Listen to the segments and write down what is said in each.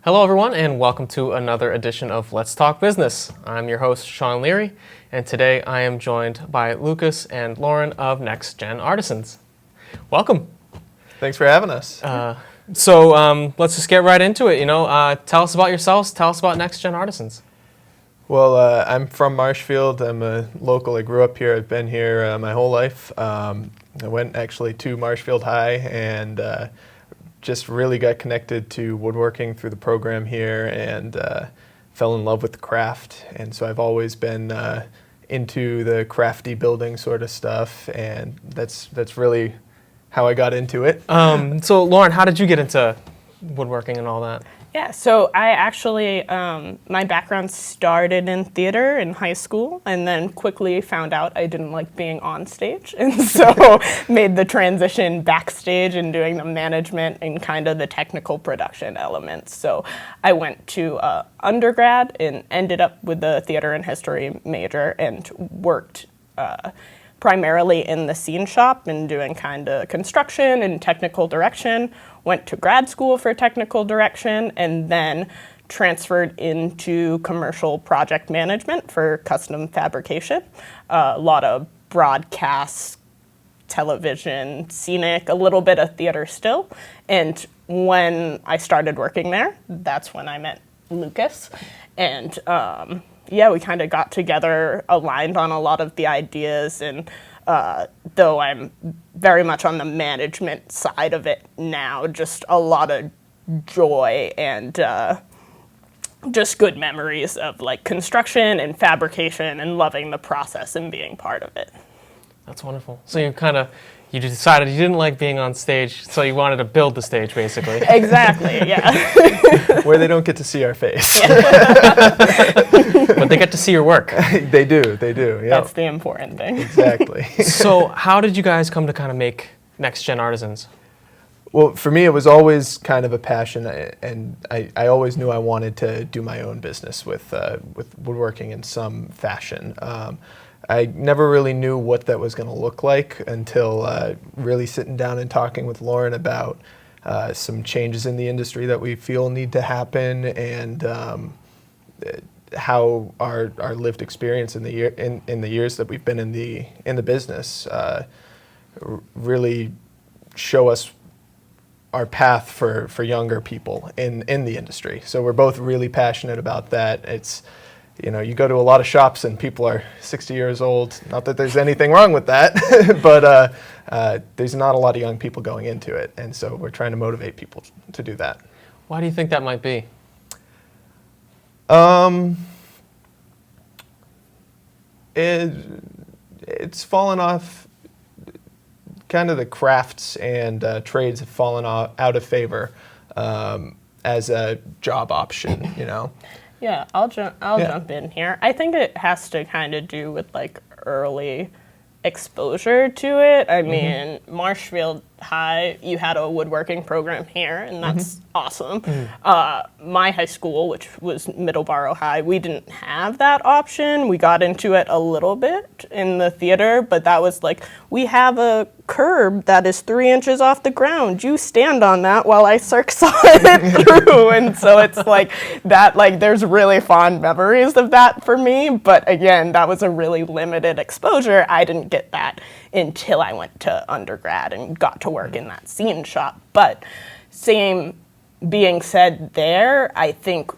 Hello, everyone, and welcome to another edition of Let's Talk Business. I'm your host, Sean Leary, and today I am joined by Lucas and Lauren of Next Gen Artisans. Welcome. Thanks for having us. So let's just get right into it. Tell us about yourselves. Tell us about Next Gen Artisans. Well, I'm from Marshfield. I'm a local. I grew up here. I've been here my whole life. I went actually to Marshfield High and just really got connected to woodworking through the program here and fell in love with the craft. And so I've always been into the crafty building sort of stuff, and that's really how I got into it. So Lauren, how did you get into woodworking and all that? Yeah, so I actually, my background started in theater in high school and then quickly found out I didn't like being on stage. And so made the transition backstage and doing the management and kind of the technical production elements. So I went to undergrad and ended up with the theater and history major and worked primarily in the scene shop and doing kind of construction and technical direction. Went to grad school for technical direction and then transferred into commercial project management for custom fabrication. A lot of broadcast, television, scenic, a little bit of theater still. And when I started working there, that's when I met Lucas. And we kind of got together, aligned on a lot of the ideas, and though I'm very much on the management side of it now, just a lot of joy and just good memories of like construction and fabrication and loving the process and being part of it. That's wonderful. So you decided you didn't like being on stage, so you wanted to build the stage, basically. Exactly, yeah. Where they don't get to see our face. But they get to see your work. They do, yeah. That's the important thing. Exactly. So how did you guys come to kind of make Next Gen Artisans? Well, for me, it was always kind of a passion, and I always knew I wanted to do my own business with woodworking in some fashion. I never really knew what that was going to look like until really sitting down and talking with Lauren about some changes in the industry that we feel need to happen, and how our lived experience in the years that we've been in the business really show us our path for younger people in the industry. So we're both really passionate about that. It's, you go to a lot of shops and people are 60 years old. Not that there's anything wrong with that, but there's not a lot of young people going into it. And so we're trying to motivate people to do that. Why do you think that might be? It's fallen off. Kind of the crafts and trades have fallen out of favor as a job option, Yeah, I'll jump in here. I think it has to kind of do with like early exposure to it. I mean, Marshfield High, you had a woodworking program here, and that's awesome. My high school, which was Middleborough High, we didn't have that option. We got into it a little bit in the theater, but that was like, we have a curb that is 3 inches off the ground. You stand on that while I saw it through. And so it's like that, like there's really fond memories of that for me. But again, that was a really limited exposure. I didn't get that until I went to undergrad and got to work in that scene shop. But same being said there, I think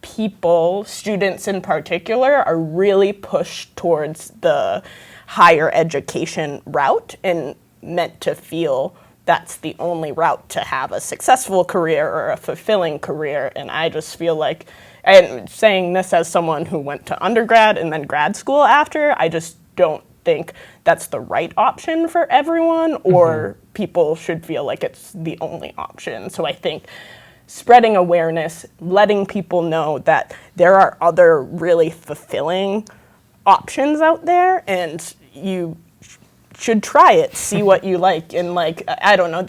students in particular, are really pushed towards the higher education route and meant to feel that's the only route to have a successful career or a fulfilling career. And I just feel like, and saying this as someone who went to undergrad and then grad school after, I just don't think that's the right option for everyone, or people should feel like it's the only option. So I think spreading awareness, letting people know that there are other really fulfilling options out there, and you should try it, see what you like. And like, I don't know,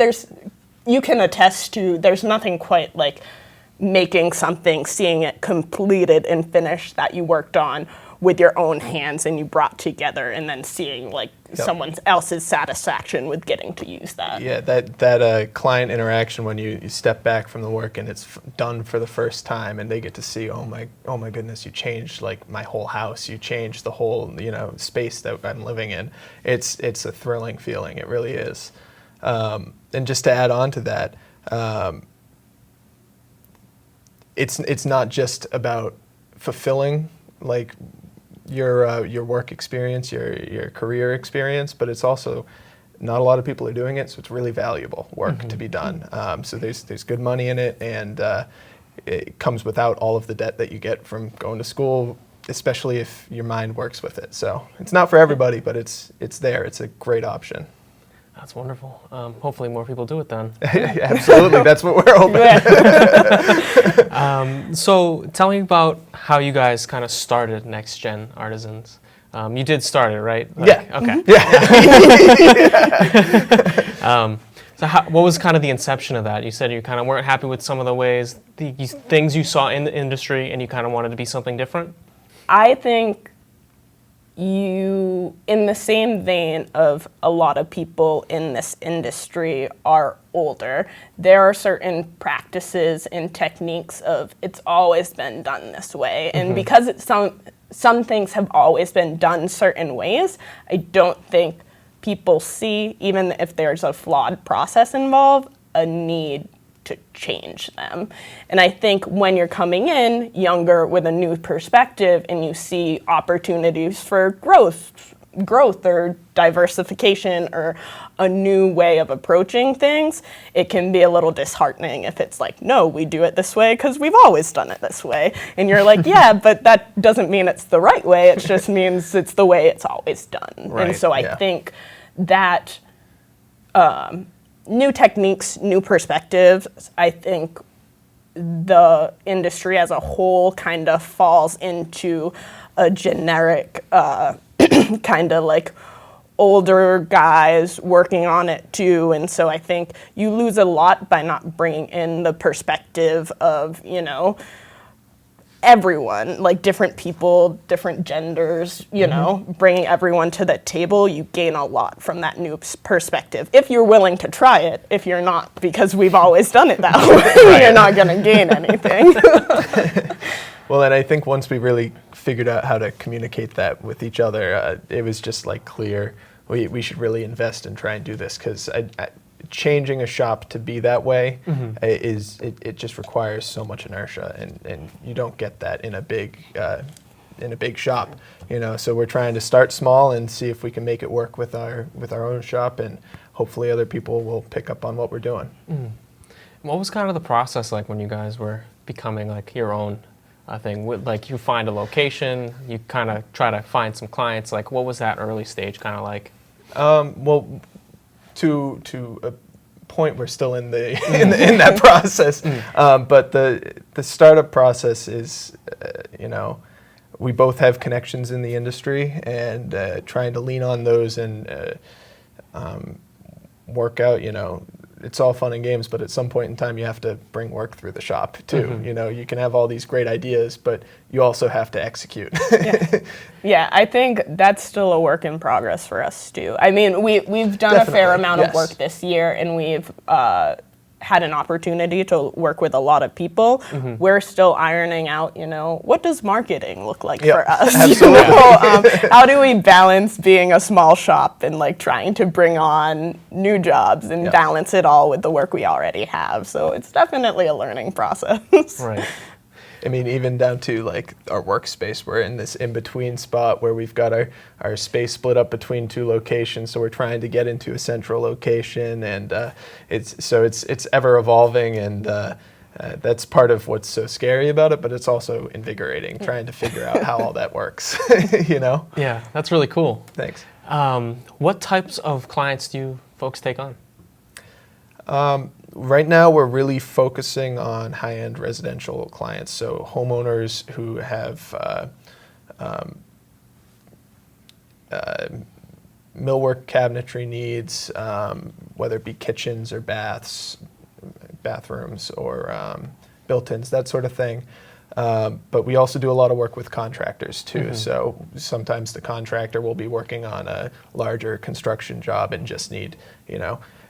you can attest to, there's nothing quite like making something, seeing it completed and finished that you worked on with your own hands and you brought together, and then seeing like someone else's satisfaction with getting to use that. Yeah, that client interaction when you step back from the work and it's done for the first time, and they get to see, oh my goodness, you changed like my whole house, you changed the whole space that I'm living in. It's a thrilling feeling, it really is. And just to add on to that, it's not just about fulfilling like your work experience, your career experience, but it's also not a lot of people are doing it, so it's really valuable work to be done. So there's good money in it, and it comes without all of the debt that you get from going to school, especially if your mind works with it. So it's not for everybody, but it's there. It's a great option. That's wonderful. Hopefully more people do it then. Absolutely, that's what we're hoping. So tell me about how you guys kind of started Next Gen Artisans. You did start it, right? Yeah. Okay. Yeah. So what was kind of the inception of that? You said you kind of weren't happy with some of the ways, things you saw in the industry, and you kind of wanted to be something different? I think you, in the same vein of a lot of people in this industry are older, there are certain practices and techniques of it's always been done this way. And because some things have always been done certain ways, I don't think people see, even if there's a flawed process involved, a need to change them. And I think when you're coming in younger with a new perspective and you see opportunities for growth or diversification or a new way of approaching things, it can be a little disheartening if it's like, no, we do it this way because we've always done it this way. And you're like, yeah, but that doesn't mean it's the right way. It just means it's the way it's always done. Right. And so I think that new techniques, new perspectives, I think the industry as a whole kind of falls into a generic kind of like older guys working on it too. And so I think you lose a lot by not bringing in the perspective of, everyone, like different people, different genders, bringing everyone to the table. You gain a lot from that new perspective. If you're willing to try it, if you're not, because we've always done it that way, you're not going to gain anything. Well, and I think once we really figured out how to communicate that with each other, it was just like clear we should really invest and try and do this, because changing a shop to be that way it just requires so much inertia, and you don't get that in a big shop, So we're trying to start small and see if we can make it work with our own shop, and hopefully other people will pick up on what we're doing. What was kind of the process like when you guys were becoming like your own thing? Like you find a location, you kind of try to find some clients. Like what was that early stage kind of like? Well, to a point, we're still in the in that process. But the startup process is, we both have connections in the industry, and trying to lean on those and work out. It's all fun and games, but at some point in time, you have to bring work through the shop too. You can have all these great ideas, but you also have to execute. Yeah, I think that's still a work in progress for us too. I mean, we've done a fair amount of work this year, and we've had an opportunity to work with a lot of people. We're still ironing out, what does marketing look like for us? Absolutely. How do we balance being a small shop and like trying to bring on new jobs and balance it all with the work we already have? So it's definitely a learning process. Right. I mean, even down to like our workspace, we're in this in-between spot where we've got our space split up between two locations, so we're trying to get into a central location, and it's ever evolving, and that's part of what's so scary about it, but it's also invigorating, trying to figure out how all that works, Yeah, that's really cool. Thanks. What types of clients do you folks take on? Right now, we're really focusing on high-end residential clients, so homeowners who have millwork cabinetry needs, whether it be kitchens or bathrooms or built-ins, that sort of thing. But we also do a lot of work with contractors too. So sometimes the contractor will be working on a larger construction job and just need,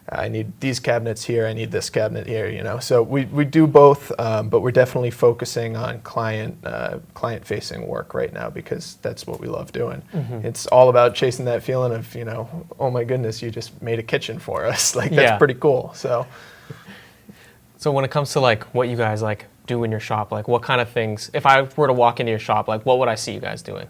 I need these cabinets here, I need this cabinet here, So we do both, but we're definitely focusing on client-facing work right now because that's what we love doing. It's all about chasing that feeling of, oh my goodness, you just made a kitchen for us. Like, that's pretty cool. So when it comes to like what you guys like do in your shop, like what kind of things, if I were to walk into your shop, like what would I see you guys doing?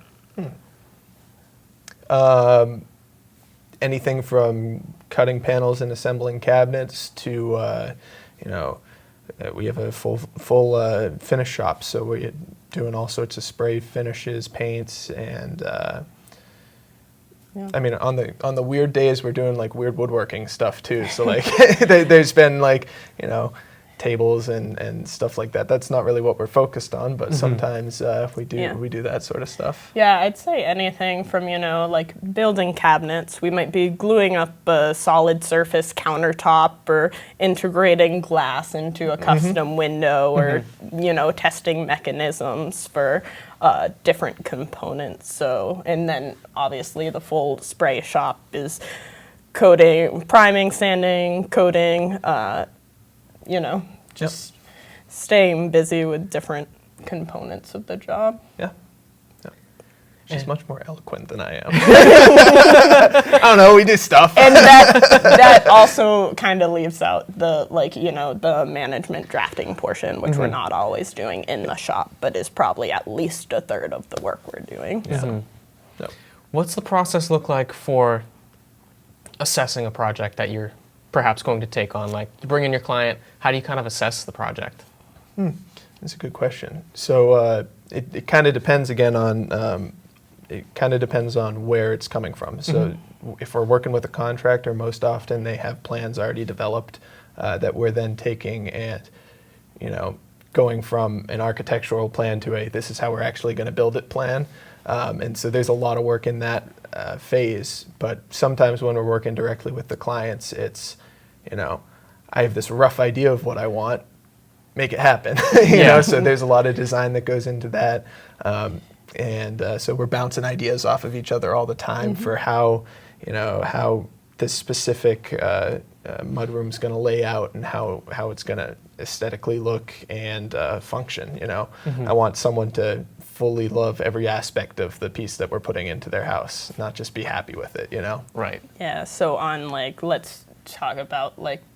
Anything from cutting panels and assembling cabinets to, we have a full finish shop, so we're doing all sorts of spray finishes, paints, and I mean, on the weird days, we're doing like weird woodworking stuff too. So like, there's been like, tables and stuff like that. That's not really what we're focused on, but sometimes we do that sort of stuff. Yeah, I'd say anything from, like building cabinets. We might be gluing up a solid surface countertop or integrating glass into a custom window or, testing mechanisms for different components. So, and then obviously the full spray shop is coating, priming, sanding, coating, just staying busy with different components of the job. Yeah. She's much more eloquent than I am. I don't know, we do stuff. And that also kind of leaves out the, the management drafting portion, which we're not always doing in the shop, but is probably at least a third of the work we're doing. Yeah. So. What's the process look like for assessing a project that you're perhaps going to take on? Like, you bring in your client, how do you kind of assess the project? That's a good question. So it kind of depends again on where it's coming from. So if we're working with a contractor, most often they have plans already developed that we're then taking and going from an architectural plan to a this is how we're actually going to build it plan. And so there's a lot of work in that phase. But sometimes when we're working directly with the clients, it's I have this rough idea of what I want, make it happen. So there's a lot of design that goes into that. So we're bouncing ideas off of each other all the time for how this specific mudroom's going to lay out and how it's going to aesthetically look and function. I want someone to fully love every aspect of the piece that we're putting into their house, not just be happy with it. Right. Yeah. So on let's talk about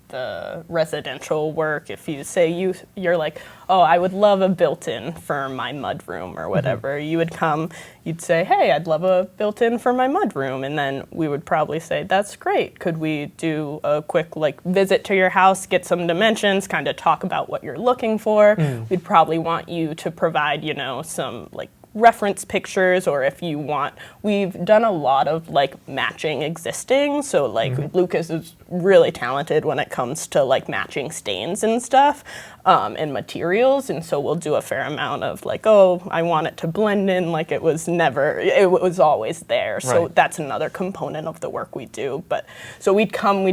the residential work. If you say you're like, oh, I would love a built-in for my mudroom or whatever, you would come, you'd say, hey, I'd love a built-in for my mudroom, and then we would probably say, that's great. Could we do a quick visit to your house, get some dimensions, kind of talk about what you're looking for? We'd probably want you to provide, some reference pictures, or if you want, we've done a lot of matching existing, so Lucas is really talented when it comes to matching stains and stuff and materials, and so we'll do a fair amount of I want it to blend in like it was always there. So that's another component of the work we do. But so we'd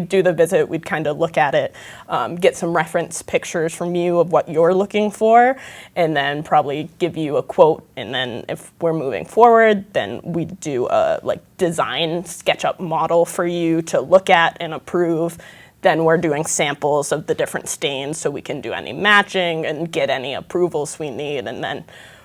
do the visit, we'd kind of look at it, get some reference pictures from you of what you're looking for, and then probably give you a quote, and then if we're moving forward, then we do a design SketchUp model for you to look at and approve. Then we're doing samples of the different stains so we can do any matching and get any approvals we need, and then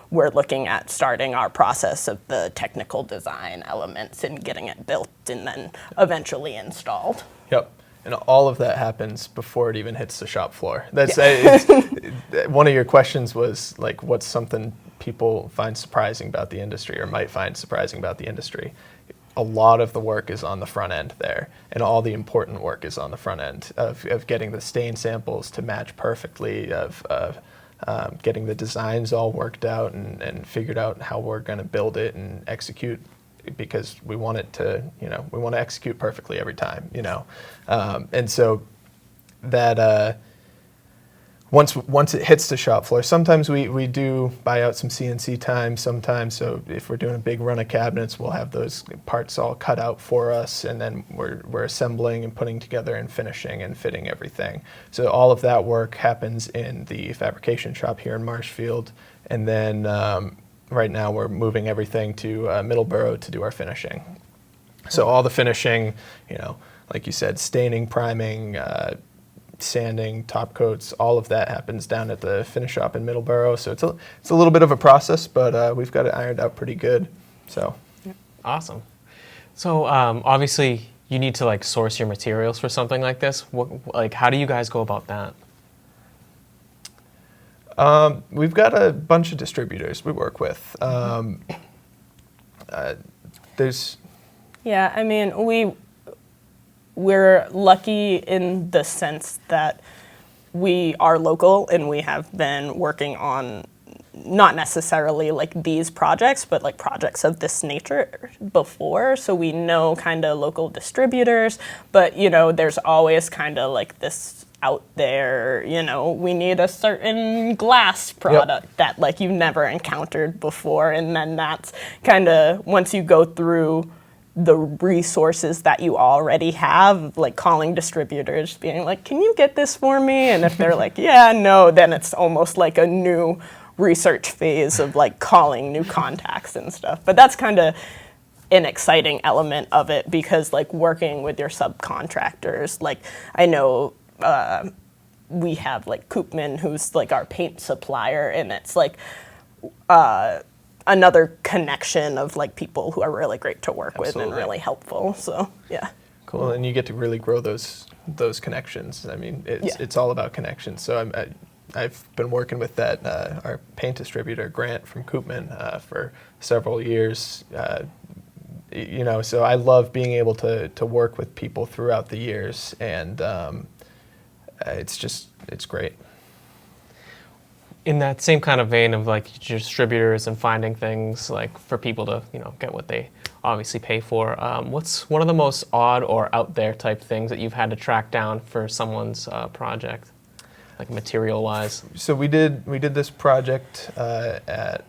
we're looking at starting our process of the technical design elements and getting it built and then eventually installed. Yep. And all of that happens before it even hits the shop floor. That's one of your questions was what's something people find surprising about the industry or might find surprising about the industry. A lot of the work is on the front end there, and all the important work is on the front end of getting the stain samples to match perfectly, of getting the designs all worked out and figured out how we're going to build it and execute, because we want it to, we want to execute perfectly every time, and so that once it hits the shop floor, sometimes we do buy out some CNC time sometimes. So if we're doing a big run of cabinets, we'll have those parts all cut out for us, and then we're assembling and putting together and finishing and fitting everything. So all of that work happens in the fabrication shop here in Marshfield, and then right now we're moving everything to Middleborough to do our finishing. So all the finishing, like you said, staining, priming, sanding, top coats, all of that happens down at the finish shop in Middleborough. So it's a little bit of a process, but we've got it ironed out pretty good. So Awesome. So obviously you need to like source your materials for something like this. How do you guys go about that? we've got a bunch of distributors we work with. There's Yeah, I mean, we're lucky in the sense that we are local and we have been working on not necessarily like these projects, but like projects of this nature before. So we know kind of local distributors, but there's always kind of like this out there, we need a certain glass product that like you've never encountered before. And then that's kind of, once you go through the resources that you already have, like calling distributors, being like, can you get this for me? And if they're like, yeah, no, then it's almost like a new research phase of like calling new contacts and stuff. But that's kind of an exciting element of it, because like working with your subcontractors, like I know we have like Koopman, who's like our paint supplier, and it's like another connection of like people who are really great to work with and really helpful. So yeah. Cool, and you get to really grow those connections. I mean, it's all about connections. So I've been working with that our paint distributor Grant from Koopman for several years. So I love being able to work with people throughout the years, and it's great. In that same kind of vein of like distributors and finding things like for people to get what they obviously pay for, what's one of the most odd or out there type things that you've had to track down for someone's project, like material wise? So we did this project at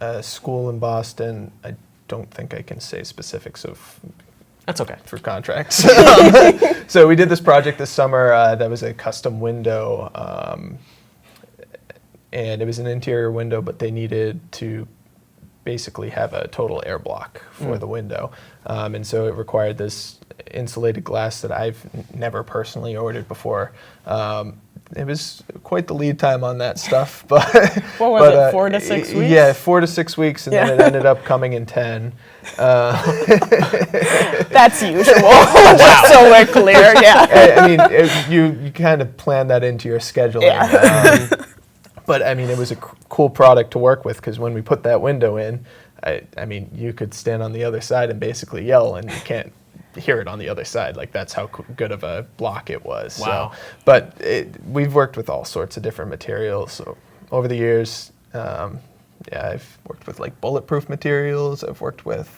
a school in Boston. I don't think I can say specifics of. That's okay. For contracts. So we did this project this summer that was a custom window, and it was an interior window, but they needed to basically have a total air block for the window. And so it required this insulated glass that I've never personally ordered before. It was quite the lead time on that stuff, but what was it, 4 to 6 weeks? Yeah, 4 to 6 weeks, and then it ended up coming in 10. That's usual. Just so we're clear, yeah. I mean, you kind of plan that into your scheduling. Yeah. But I mean, it was a cool product to work with, because when we put that window in, I mean, you could stand on the other side and basically yell, and you can't hear it on the other side. Like, that's how good of a block it was. Wow. So, but we've worked with all sorts of different materials. So over the years, I've worked with like bulletproof materials. I've worked with.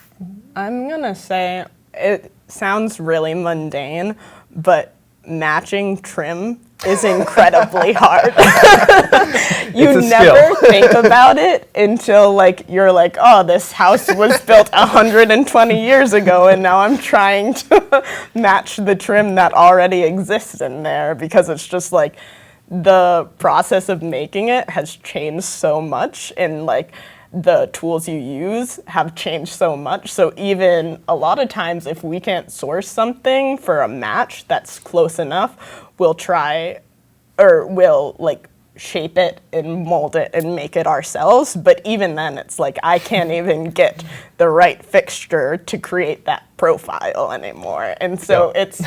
I'm gonna say it sounds really mundane, but matching trim is incredibly hard. You never think about it until like you're like, oh, this house was built 120 years ago, and now I'm trying to match the trim that already exists in there, because it's just like the process of making it has changed so much, and like the tools you use have changed so much. So even a lot of times, if we can't source something for a match that's close enough, we'll try, or we'll like shape it and mold it and make it ourselves. But even then, it's like I can't even get the right fixture to create that profile anymore. And so it's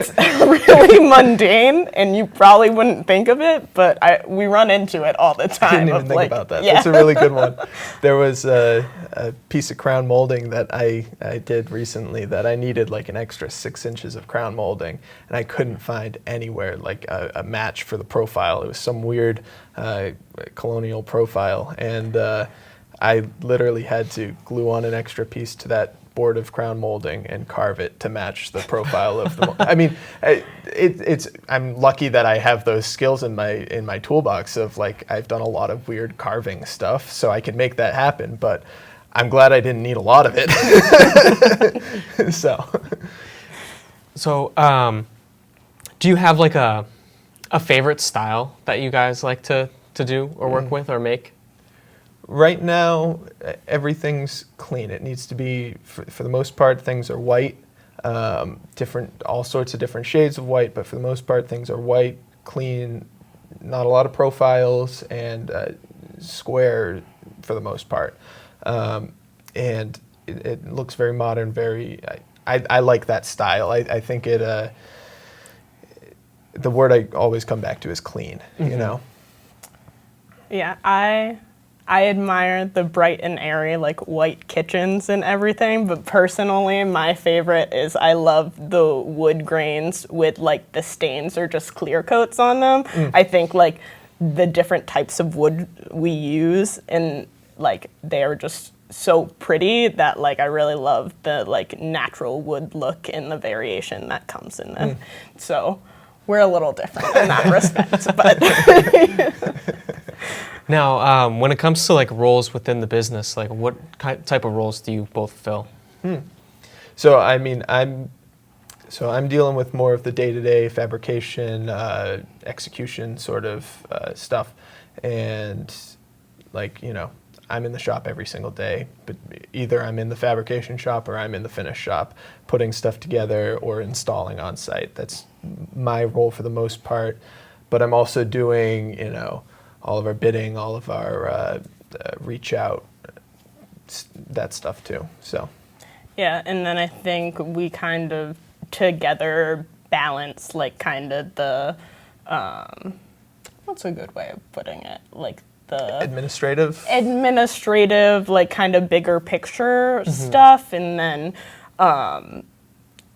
really mundane, and you probably wouldn't think of it, but we run into it all the time. I didn't even think about that. Yeah. That's a really good one. There was a piece of crown molding that I did recently that I needed like an extra 6 inches of crown molding, and I couldn't find anywhere like a match for the profile. It was some weird colonial profile, and I literally had to glue on an extra piece to that board of crown molding and carve it to match the profile of the. I mean, I'm lucky that I have those skills in my toolbox of like I've done a lot of weird carving stuff, so I can make that happen. But I'm glad I didn't need a lot of it. So, do you have like a favorite style that you guys like to do or work with or make? right now, everything's clean. It needs to be, for the most part, things are white, all sorts of different shades of white, but for the most part, things are white, clean, not a lot of profiles, and square for the most part. And it looks very modern, I like that style. I think the word I always come back to is clean, you know? Yeah, I admire the bright and airy, like, white kitchens and everything, but personally, my favorite is I love the wood grains with, like, the stains or just clear coats on them. I think, like, the different types of wood we use, and, like, they're just so pretty that, like, I really love the, like, natural wood look and the variation that comes in them. So we're a little different in that respect, but... Now, when it comes to, like, roles within the business, like, what type of roles do you both fill? So, I mean, I'm dealing with more of the day-to-day fabrication, execution sort of stuff, and, like, you know, I'm in the shop every single day, but either I'm in the fabrication shop or I'm in the finish shop, putting stuff together or installing on site. That's my role for the most part, but I'm also doing, you know, all of our bidding, all of our reach out, that stuff too, so. Yeah, and then I think we kind of together balance, like, kind of the, what's a good way of putting it? Like, the Administrative, like, kind of bigger picture stuff, and then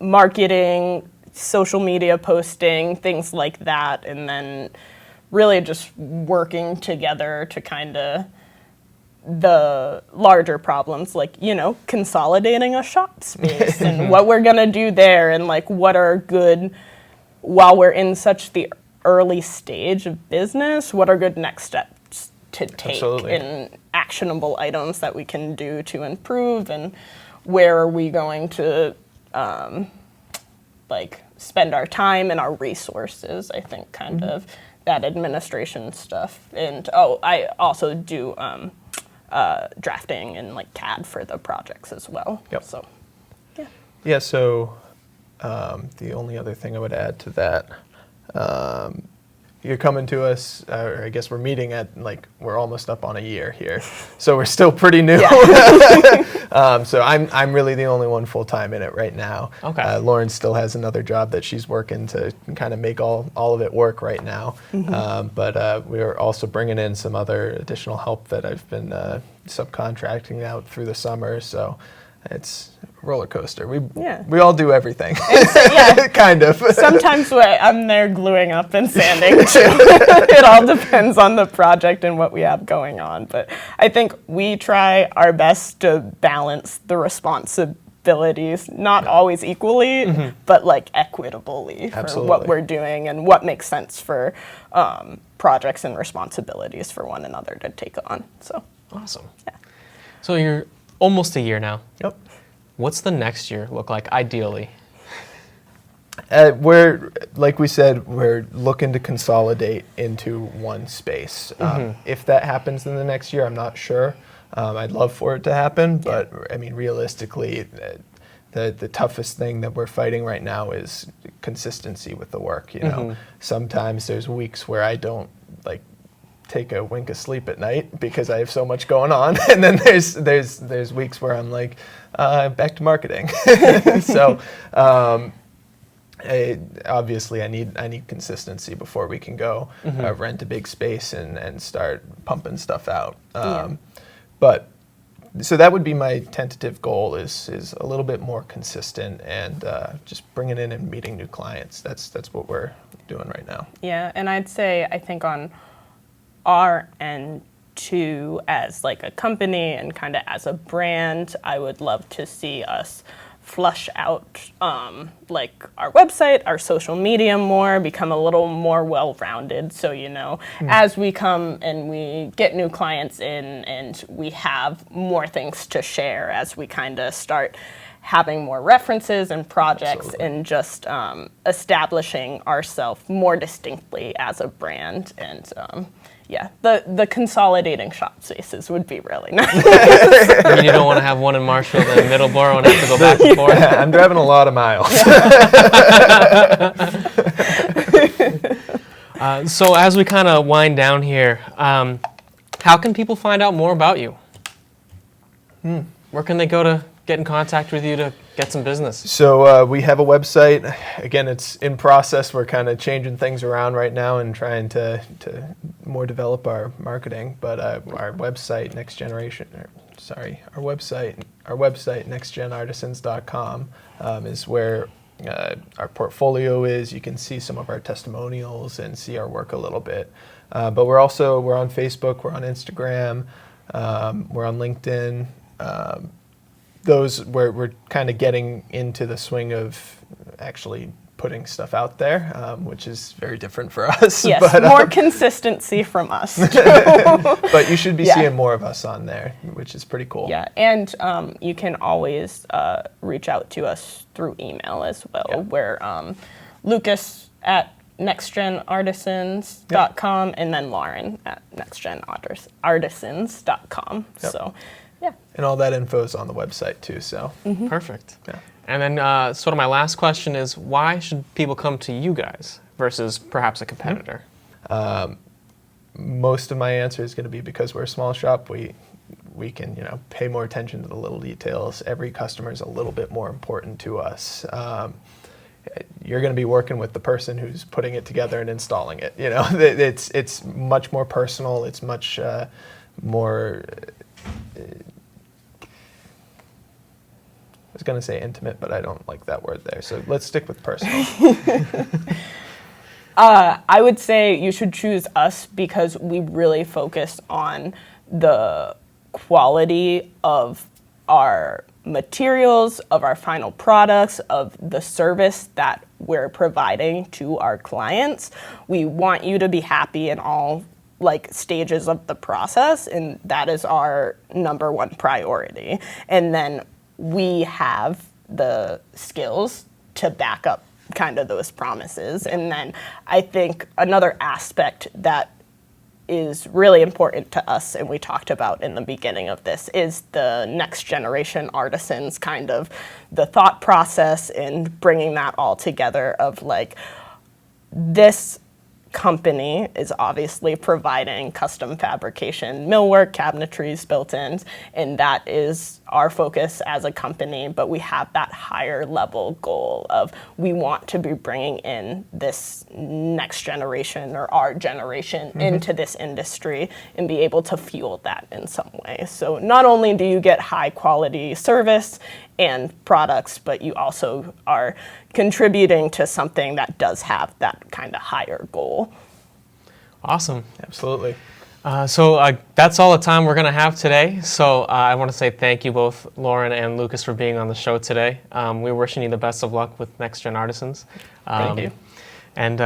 marketing, social media posting, things like that, and then really just working together to kind of the larger problems, like, you know, consolidating a shop space and what we're going to do there, and, like, what are good, while we're in such the early stage of business, what are good next steps to take Absolutely. and actionable items that we can do to improve, and where are we going to like, spend our time and our resources, I think, kind of that administration stuff. And I also do drafting and, like, CAD for the projects as well. Yep. So, yeah. Yeah, so the only other thing I would add to that, you're coming to us, or I guess we're meeting at, like, we're almost up on a year here, so we're still pretty new. Yeah. So I'm really the only one full-time in it right now. Okay. Lauren still has another job that she's working to kind of make all of it work right now. But we're also bringing in some other additional help that I've been subcontracting out through the summer, so it's a roller coaster. We all do everything. Yeah. Kind of. Sometimes I'm there gluing up and sanding too. It all depends on the project and what we have going on. But I think we try our best to balance the responsibilities, not always equally, but, like, equitably for Absolutely. what we're doing and what makes sense for projects and responsibilities for one another to take on. So Awesome. Yeah. So you're almost a year now. Yep. What's the next year look like, ideally? We're, like we said, we're looking to consolidate into one space. If that happens in the next year, I'm not sure. I'd love for it to happen, but I mean, realistically, the toughest thing that we're fighting right now is consistency with the work. You know, sometimes there's weeks where I don't, like, take a wink of sleep at night because I have so much going on, and then there's weeks where I'm like, back to marketing. So obviously I need consistency before we can go rent a big space and start pumping stuff out. But so that would be my tentative goal, is a little bit more consistent and just bringing in and meeting new clients. That's what we're doing right now. Yeah, and I'd say, I think on our end too, as, like, a company and kind of as a brand, I would love to see us flush out like, our website, our social media more, become a little more well-rounded. So, you know, as we come and we get new clients in and we have more things to share, as we kind of start having more references and projects. Absolutely. And just establishing ourselves more distinctly as a brand. And yeah, the consolidating shop spaces would be really nice. I mean, you don't want to have one in Marshfield and Middleborough and have to go back and forth. I'm driving a lot of miles. So as we kind of wind down here, how can people find out more about you? Where can they go to get in contact with you to get some business? So we have a website. Again, it's in process. We're kind of changing things around right now and trying to more develop our marketing. But our website, our website, nextgenartisans.com, is where our portfolio is. You can see some of our testimonials and see our work a little bit. But we're on Facebook, we're on Instagram, we're on LinkedIn. Those where we're kind of getting into the swing of actually putting stuff out there, which is very different for us. Yes, but, more consistency from us. But you should be Yeah. seeing more of us on there, which is pretty cool. Yeah, and you can always reach out to us through email as well, Yeah. where Lucas at nextgenartisans.com and then Lauren at nextgenartisans.com. Yep. So, yeah. And all that info is on the website too. So Perfect. Yeah. And then sort of my last question is, why should people come to you guys versus perhaps a competitor? most of my answer is going to be because we're a small shop. We can pay more attention to the little details. Every customer is a little bit more important to us. You're going to be working with the person who's putting it together and installing it. It's much more personal. It's much more. I was going to say intimate, but I don't like that word there. So let's stick with personal. I would say you should choose us because we really focus on the quality of our materials, of our final products, of the service that we're providing to our clients. We want you to be happy in all stages of the process, and that is our number one priority. And then we have the skills to back up kind of those promises. And then I think another aspect that is really important to us, and we talked about in the beginning of this, is the next generation artisans, kind of the thought process and bringing that all together of this company is obviously providing custom fabrication, millwork, cabinetries, built-ins, and that is our focus as a company. But we have that higher level goal of we want to be bringing in this next generation or our generation into this industry and be able to fuel that in some way. So not only do you get high quality service and products, but you also are contributing to something that does have that kind of higher goal. Awesome. Absolutely. So that's all the time we're going to have today. So I want to say thank you both, Lauren and Lucas, for being on the show today. We're wishing you the best of luck with Next Gen Artisans. Thank you. And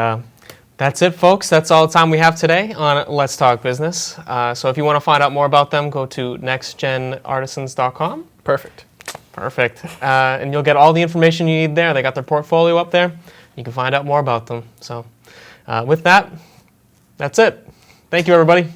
that's it, folks. That's all the time we have today on Let's Talk Business. So if you want to find out more about them, go to nextgenartisans.com. Perfect. And you'll get all the information you need there. They got their portfolio up there. You can find out more about them. So with that, that's it. Thank you, everybody.